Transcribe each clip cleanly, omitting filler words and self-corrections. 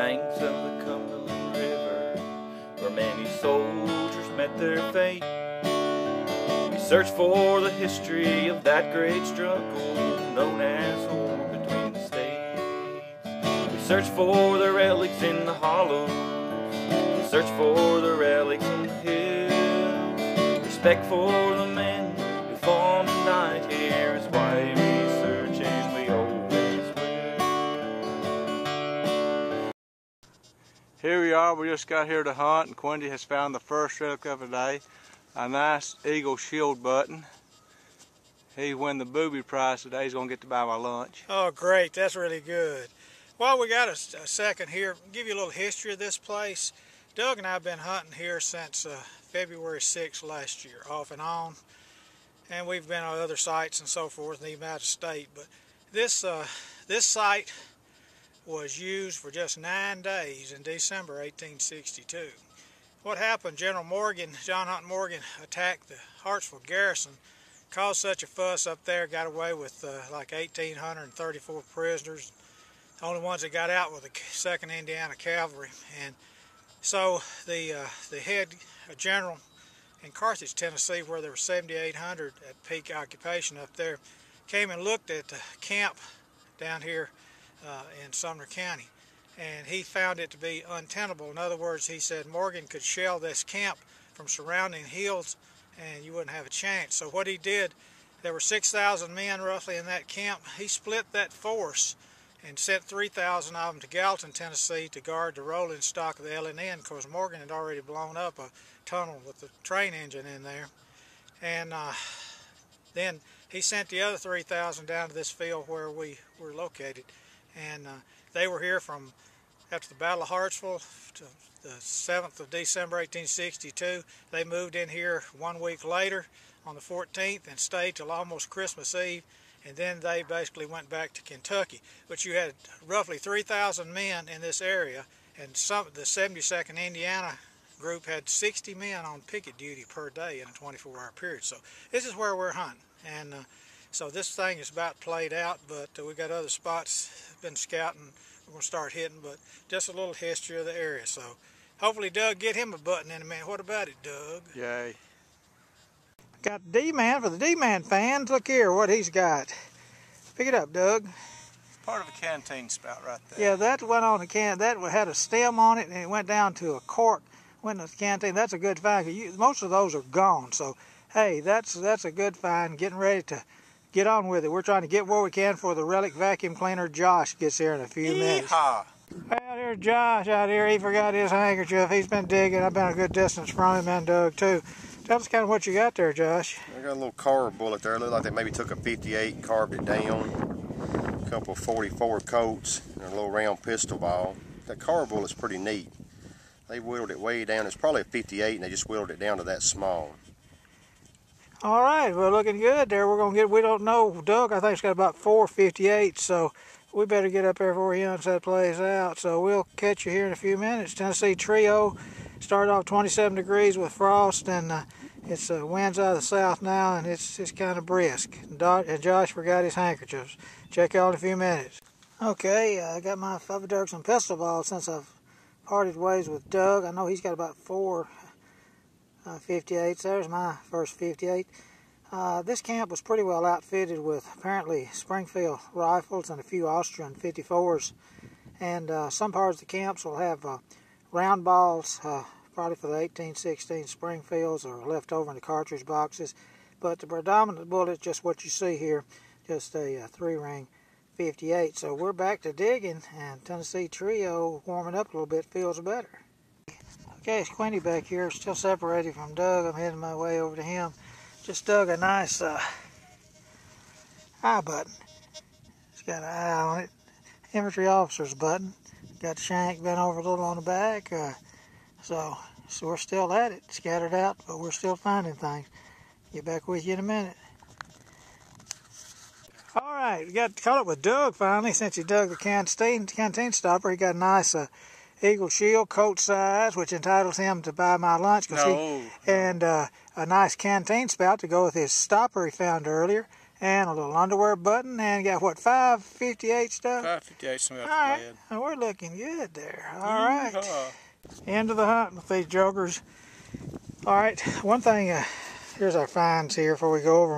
banks of the Cumberland River, where many soldiers met their fate. We search for the history of that great struggle known as war between the states. We search for the relics in the hollows, we search for the relics on the hills. Respect for the men who fought and died here is why we search, and we always will. Here we are, we just got here to hunt, and Quincy has found the first relic of the day, a nice eagle shield button. He won the booby prize today. He's going to get to buy my lunch. Oh, great. That's really good. Well, we got a second here. I'll give you a little history of this place. Doug and I have been hunting here since February 6th last year, off and on. And we've been on other sites and so forth, and even out of state. But this site was used for just 9 days in December 1862. What happened, General Morgan, John Hunt Morgan, attacked the Hartsville garrison, caused such a fuss up there, got away with like 1,834 prisoners. The only ones that got out were the 2nd Indiana Cavalry. And so the head general in Carthage, Tennessee, where there were 7,800 at peak occupation up there, came and looked at the camp down here in Sumner County, and he found it to be untenable. In other words, he said Morgan could shell this camp from surrounding hills and you wouldn't have a chance. So what he did, there were 6,000 men roughly in that camp. He split that force and sent 3,000 of them to Gallatin, Tennessee to guard the rolling stock of the L&N, because Morgan had already blown up a tunnel with the train engine in there. And then he sent the other 3,000 down to this field where we were located. And they were here from after the Battle of Hartsville to the 7th of December 1862. They moved in here 1 week later on the 14th and stayed till almost Christmas Eve, and then they basically went back to Kentucky. But you had roughly 3,000 men in this area, and the 72nd Indiana group had 60 men on picket duty per day in a 24-hour period. So this is where we're hunting, and so this thing is about played out, but we got other spots been scouting. We're going to start hitting, but just a little history of the area. So hopefully Doug get him a button in a minute. What about it, Doug? Yay. Got D-Man for the D-Man fans. Look here what he's got. Pick it up, Doug. Part of a canteen spout right there. Yeah, that went on the can. That had a stem on it, and it went down to a cork. Went to the canteen. That's a good find. Most of those are gone. So, hey, that's a good find. Getting ready to get on with it. We're trying to get where we can for the Relic vacuum cleaner. Josh gets here in a few minutes. Well, here's Josh out here. He forgot his handkerchief. He's been digging. I've been a good distance from him, and Doug too. Tell us kind of what you got there, Josh. I got a little carved bullet there. It looked like they maybe took a 58 and carved it down. A couple of 44 coats and a little round pistol ball. That carved bullet's pretty neat. They whittled it way down. It's probably a 58, and they just whittled it down to that small. All right, well, looking good there. We're gonna get. We don't know. Doug, I think, has got about 458, so we better get up there before he hunts that place out. So we'll catch you here in a few minutes. Tennessee Trio started off 27 degrees with frost, and it's winds out of the south now, and it's kind of brisk. And Josh forgot his handkerchiefs. Check out in a few minutes. Okay, I got my Fubba Dirks and pistol ball since I've parted ways with Doug. I know he's got about 4 58s. There's my first 58. This camp was pretty well outfitted with apparently Springfield rifles and a few Austrian 54s. And some parts of the camps will have round balls, probably for the 1816 Springfields, or left over in the cartridge boxes. But the predominant bullet is just what you see here, just a 3-ring 58. So we're back to digging, and Tennessee Trio warming up a little bit feels better. Okay, it's Quincy back here, still separated from Doug. I'm heading my way over to him. Just dug a nice eye button. It's got an eye on it. Infantry officer's button. Got the shank bent over a little on the back. So we're still at it, scattered out, but we're still finding things. Get back with you in a minute. All right, we got caught up with Doug finally, since he dug the canteen stopper. He got a nice eagle shield, coat size, which entitles him to buy my lunch. And a nice canteen spout to go with his stopper he found earlier. and a little underwear button, and got what, 558 stuff? 558 some All right, well, we're looking good there. All right, end of the hunt with these jokers. All right, one thing, here's our finds here before we go over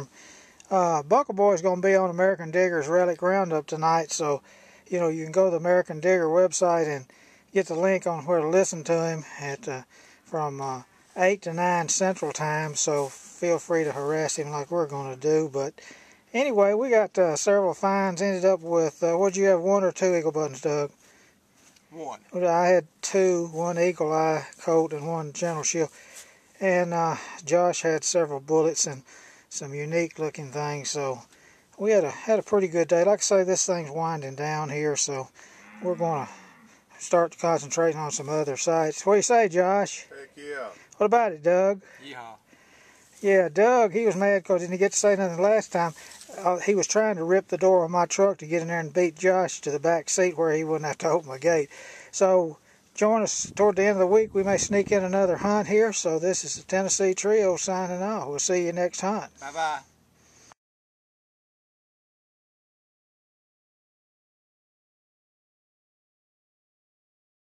them. Buckle Boy's going to be on American Digger's Relic Roundup tonight, so you know you can go to the American Digger website and get the link on where to listen to him at from 8 to 9 Central Time, so feel free to harass him like we're going to do. But anyway, we got several finds. Ended up with, what'd you have, 1 or 2 eagle buttons, Doug? 1. I had 2, 1 eagle eye coat and 1 general shield. And Josh had several bullets and some unique looking things, so we had a pretty good day. Like I say, this thing's winding down here, so we're going to start concentrating on some other sites. What do you say, Josh? Heck yeah. What about it, Doug? Yeehaw. Yeah, Doug, he was mad because he didn't get to say nothing last time. He was trying to rip the door on my truck to get in there and beat Josh to the back seat where he wouldn't have to open the gate. So join us toward the end of the week. We may sneak in another hunt here. So this is the Tennessee Trio signing off. We'll see you next hunt. Bye-bye.